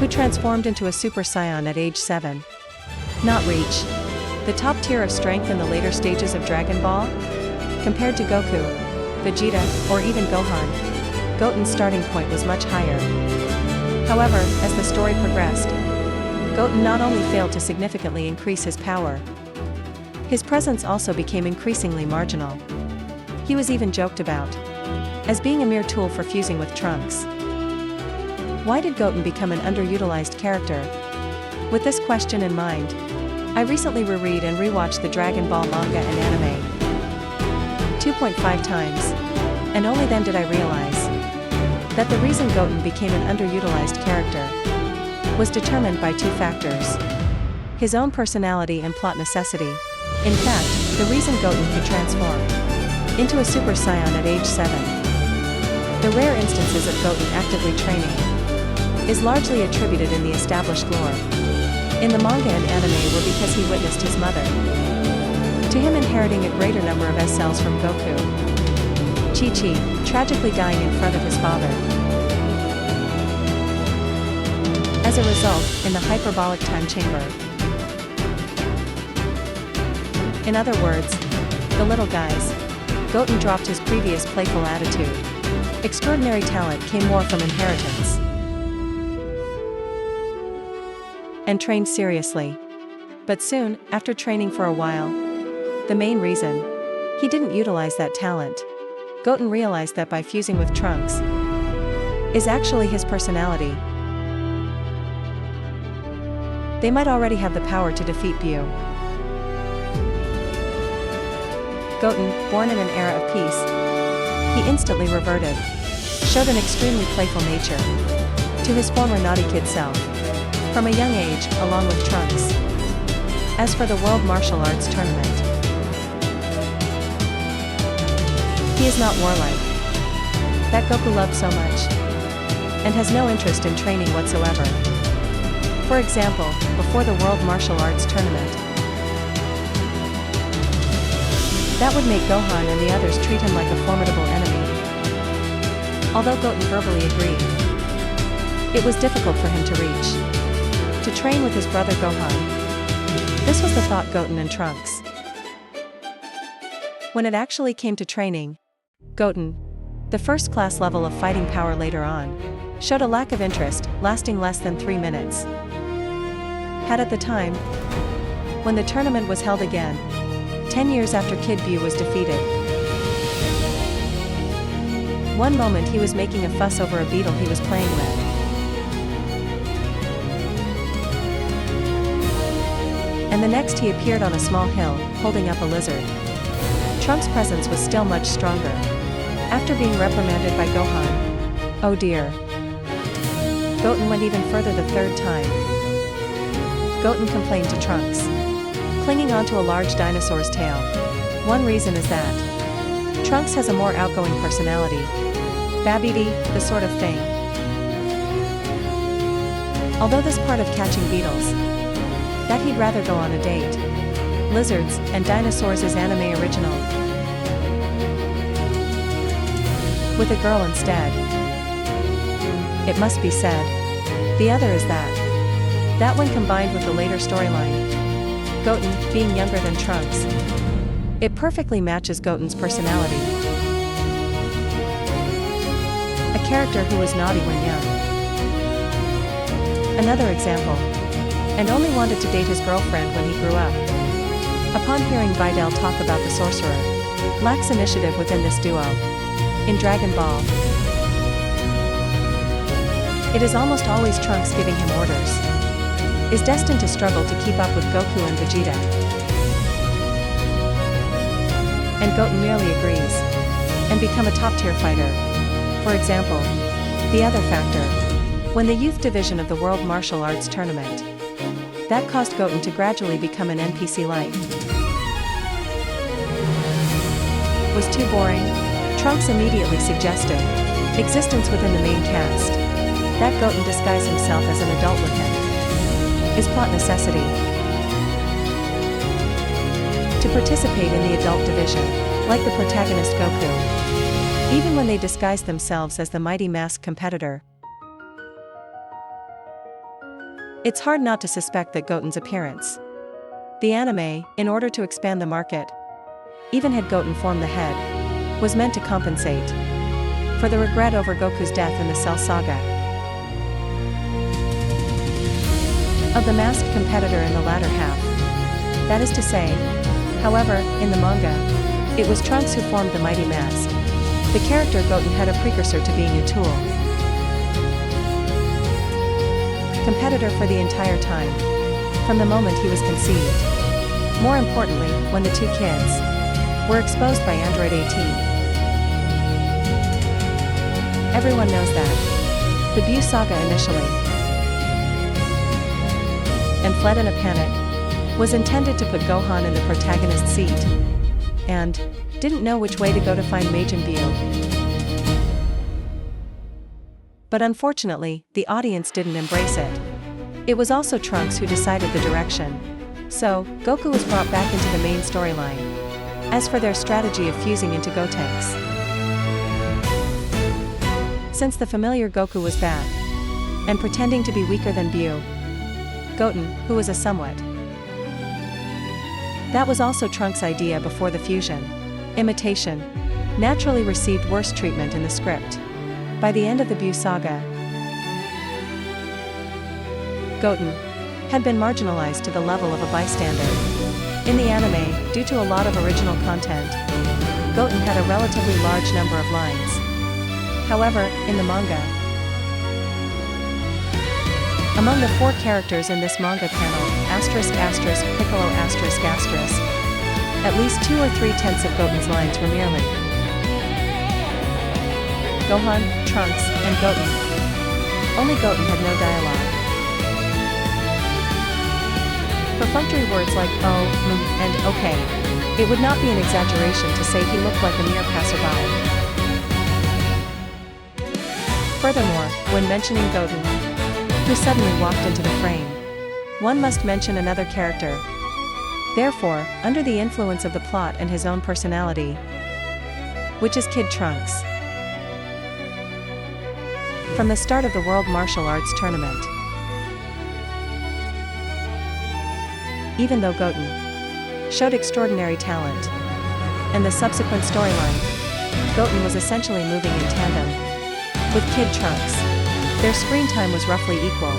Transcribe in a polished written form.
who transformed into a Super Saiyan at age 7. Not reach the top tier of strength in the later stages of Dragon Ball? Compared to Goku, Vegeta, or even Gohan, Goten's starting point was much higher. However, as the story progressed, Goten not only failed to significantly increase his power, his presence also became increasingly marginal. He was even joked about as being a mere tool for fusing with Trunks. Why did Goten become an underutilized character? With this question in mind, I recently reread and rewatched the Dragon Ball manga and anime 2.5 times, and only then did I realize that the reason Goten became an underutilized character was determined by two factors: his own personality and plot necessity. In fact, the reason Goten could transform into a Super Saiyan at age 7, the rare instances of Goten actively training, is largely attributed in the established lore in the manga and anime were because he witnessed his mother to him inheriting a greater number of S cells from Goku, Chi-Chi, tragically dying in front of his father. As a result, in the hyperbolic time chamber. In other words, the little guys, Goten dropped his previous playful attitude. Extraordinary talent came more from inheritance, and trained seriously. But soon, after training for a while, the main reason he didn't utilize that talent, Goten realized that by fusing with Trunks is actually his personality. They might already have the power to defeat Buu. Goten, born in an era of peace, he instantly reverted, showed an extremely playful nature to his former naughty kid self from a young age, along with Trunks. As for the World Martial Arts Tournament, he is not warlike, that Goku loved so much, and has no interest in training whatsoever. For example, before the World Martial Arts Tournament, that would make Gohan and the others treat him like a formidable enemy. Although Goten verbally agreed, it was difficult for him to reach, to train with his brother Gohan. This was the thought Goten and Trunks. When it actually came to training, Goten, the first-class level of fighting power later on, showed a lack of interest, lasting less than 3 minutes. Had at the time, when the tournament was held again, 10 years after Kid Buu was defeated. One moment he was making a fuss over a beetle he was playing with. And the next he appeared on a small hill, holding up a lizard. Trunks' presence was still much stronger. After being reprimanded by Gohan, oh dear. Goten went even further the third time. Goten complained to Trunks, clinging onto a large dinosaur's tail. One reason is that Trunks has a more outgoing personality. Babidi, the sort of thing. Although this part of catching beetles, that he'd rather go on a date. Lizards and dinosaurs is anime original. With a girl instead. It must be said. The other is that when combined with the later storyline, Goten being younger than Trunks, it perfectly matches Goten's personality. A character who was naughty when young. Another example. And only wanted to date his girlfriend when he grew up. Upon hearing Videl talk about the sorcerer, lacks initiative within this duo. In Dragon Ball, it is almost always Trunks giving him orders. Is destined to struggle to keep up with Goku and Vegeta. And Goten merely agrees, and become a top-tier fighter. For example, the other factor, when the youth division of the World Martial Arts Tournament, that caused Goten to gradually become an NPC-like. Was too boring? Trunks immediately suggested existence within the main cast. That Goten disguise himself as an adult with him. Is plot necessity. To participate in the adult division, like the protagonist Goku. Even when they disguise themselves as the mighty masked competitor. It's hard not to suspect that Goten's appearance. The anime, in order to expand the market, even had Goten form the head, was meant to compensate for the regret over Goku's death in the Cell Saga. Of the masked competitor in the latter half. That is to say, however, in the manga, it was Trunks who formed the mighty mask. The character Goten had a precursor to being a tool. Competitor for the entire time. From the moment he was conceived. More importantly, when the two kids were exposed by Android 18. Everyone knows that. The Buu Saga initially, and fled in a panic, was intended to put Gohan in the protagonist's seat, and didn't know which way to go to find Majin Buu. But unfortunately, the audience didn't embrace it. It was also Trunks who decided the direction. So, Goku was brought back into the main storyline. As for their strategy of fusing into Gotenks, since the familiar Goku was back, and pretending to be weaker than Buu, Goten, who was a somewhat, that was also Trunks' idea before the fusion, imitation, naturally received worse treatment in the script. By the end of the Buu Saga, Goten had been marginalized to the level of a bystander. In the anime, due to a lot of original content, Goten had a relatively large number of lines. However, in the manga, among the 4 characters in this manga panel, Piccolo at least 2 or 3/10 of Goten's lines were merely Gohan, Trunks, and Goten. Only Goten had no dialogue. Perfunctory words like oh, and okay. It would not be an exaggeration to say he looked like a mere passerby. Furthermore, when mentioning Goten, who suddenly walked into the frame, one must mention another character. Therefore, under the influence of the plot and his own personality, which is Kid Trunks. From the start of the World Martial Arts Tournament, even though Goten showed extraordinary talent, and the subsequent storyline, Goten was essentially moving in tandem with Kid Trunks. Their screen time was roughly equal.